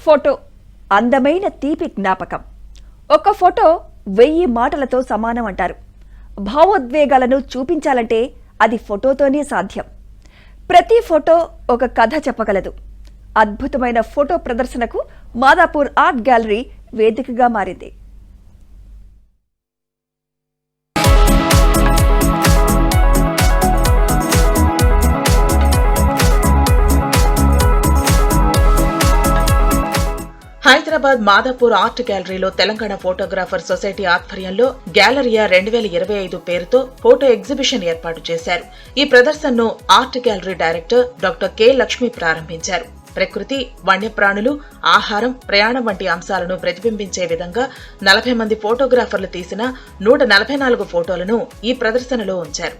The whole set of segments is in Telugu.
ఫోటో అందమైన తీపి జ్ఞాపకం. ఒక ఫోటో 1000 మాటలతో సమానం అంటారు. భావోద్వేగాలను చూపించాలంటే అది ఫోటోతోనే సాధ్యం. ప్రతి ఫోటో ఒక కథ చెప్పగలదు. అద్భుతమైన ఫోటో ప్రదర్శనకు మాదాపూర్ ఆర్ట్ గ్యాలరీ వేదికగా మారింది. హైదరాబాద్ మాదాపూర్ ఆర్ట్ గ్యాలరీలో తెలంగాణ ఫోటోగ్రాఫర్ సొసైటీ ఆధ్వర్యంలో గ్యాలరియా 2025 పేరుతో ఫోటో ఎగ్జిబిషన్ ఏర్పాటు చేశారు. ఈ ప్రదర్శనను art gallery director doctor K Lakshmi ప్రారంభించారు. ప్రకృతి, వన్యప్రాణులు, ఆహారం, ప్రయాణం వంటి అంశాలను ప్రతిబింబించే విధంగా 40 మంది ఫోటోగ్రాఫర్లు తీసిన 144 ఫోటోలను ఈ ప్రదర్శనలో ఉంచారు.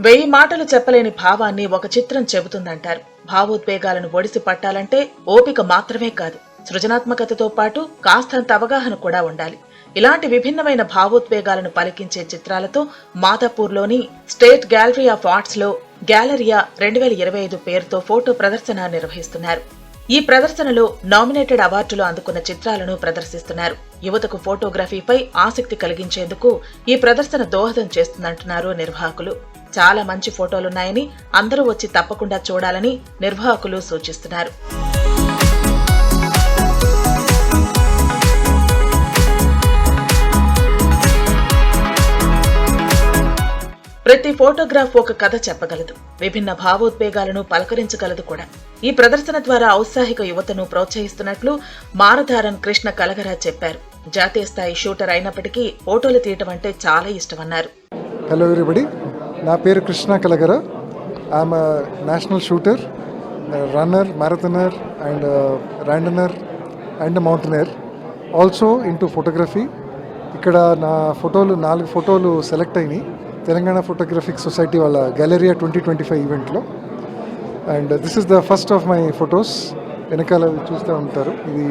వెయ్యి మాటలు చెప్పలేని భావాన్ని ఒక చిత్రం చెబుతుందంటారు. భావోద్వేగాలను ఒడిసి పట్టాలంటే ఓపిక మాత్రమే కాదు, సృజనాత్మకతతో పాటు కాస్తంత అవగాహన కూడా ఉండాలి. ఇలాంటి విభిన్నమైన భావోద్వేగాలను పలికించే చిత్రాలతో మాదాపూర్లోని స్టేట్ గ్యాలరీ ఆఫ్ ఆర్ట్స్ లో గ్యాలరియా 2025 పేరుతో ఫోటో ప్రదర్శన నిర్వహిస్తున్నారు. ఈ ప్రదర్శనలో నామినేటెడ్ అవార్డులు అందుకున్న చిత్రాలను ప్రదర్శిస్తున్నారు. యువతకు ఫోటోగ్రఫీపై ఆసక్తి కలిగించేందుకు ఈ ప్రదర్శన దోహదం చేస్తుందంటున్నారు నిర్వాహకులు. చాలా మంచి ఫోటోలున్నాయని, అందరూ వచ్చి తప్పకుండా చూడాలని నిర్వాహకులు సూచిస్తున్నారు. ప్రతి ఫోటోగ్రాఫ్ ఒక కథ చెప్పగలదు, విభిన్న భావోద్వేగాలను పలకరించగలదు కూడా. ఈ ప్రదర్శన ద్వారా ఔత్సాహిక యువతను ప్రోత్సహిస్తున్నట్లు మారధారన్ కృష్ణ కలగరా చెప్పారు. జాతీయ స్థాయి షూటర్ అయినప్పటికీ ఫోటోలు తీయటం అంటే చాలా ఇష్టమన్నారు. హలో ఎవ్రీబడి, నా పేరు Krishna Kalagara. I'm national shooter, runner, marathoner and randonneur and mountaineer, also into photography. ఇక్కడ నా ఫోటోలు 4 ఫోటోలు సెలెక్ట్ అయినాయి తెలంగాణ ఫోటోగ్రఫిక్ సొసైటీ వాళ్ళ గ్యాలరియా 2025 ఈవెంట్లో. And this is the first of my photos. వెనకాల చూస్తూ ఉంటారు. ఇది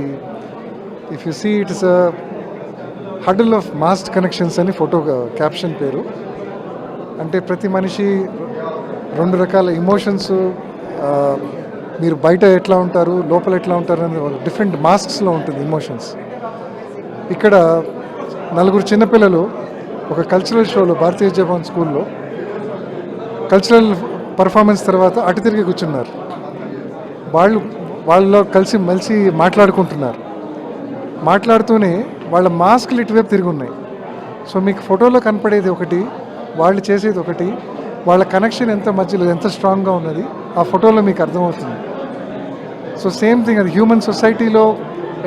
if you see it is a huddle of mast connections అని ఫోటో క్యాప్షన్ పేరు. అంటే ప్రతి మనిషి 2 రకాల ఇమోషన్స్, మీరు బయట ఎట్లా ఉంటారు, లోపల ఎట్లా ఉంటారు అని డిఫరెంట్ మాస్క్స్లో ఉంటుంది ఇమోషన్స్. ఇక్కడ 4 చిన్నపిల్లలు ఒక కల్చరల్ షోలో భారతీయ జపాన్ స్కూల్లో కల్చరల్ పర్ఫార్మెన్స్ తర్వాత అటు తిరిగి కూర్చున్నారు. వాళ్ళలో కలిసి మాట్లాడుకుంటున్నారు. మాట్లాడుతూనే వాళ్ళ మాస్క్లు ఇటువైపు తిరిగి ఉన్నాయి. సో మీకు ఫోటోలో కనపడేది ఒకటి, వాళ్ళు చేసేది ఒకటి. వాళ్ళ కనెక్షన్ ఎంత మధ్యలో ఎంత స్ట్రాంగ్గా ఉన్నది ఆ ఫోటోలో మీకు అర్థమవుతుంది. సో సేమ్ థింగ్, అది హ్యూమన్ సొసైటీలో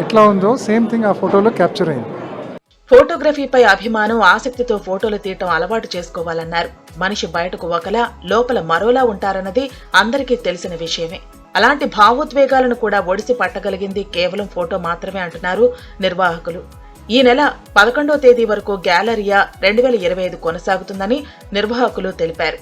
ఎట్లా ఉందో సేమ్ థింగ్ ఆ ఫోటోలో క్యాప్చర్ అయింది. ఫోటోగ్రఫీపై అభిమానం, ఆసక్తితో ఫోటోలు తీయటం అలవాటు చేసుకోవాలన్నారు. మనిషి బయటకు ఒకలా, లోపల మరోలా ఉంటారన్నది అందరికీ తెలిసిన విషయమే. అలాంటి భావోద్వేగాలను కూడా ఒడిసి పట్టగలిగింది కేవలం ఫోటో మాత్రమే అంటున్నారు నిర్వాహకులు. ఈ నెల 11వ తేదీ వరకు గ్యాలరియా 2025 కొనసాగుతుందని నిర్వాహకులు తెలిపారు.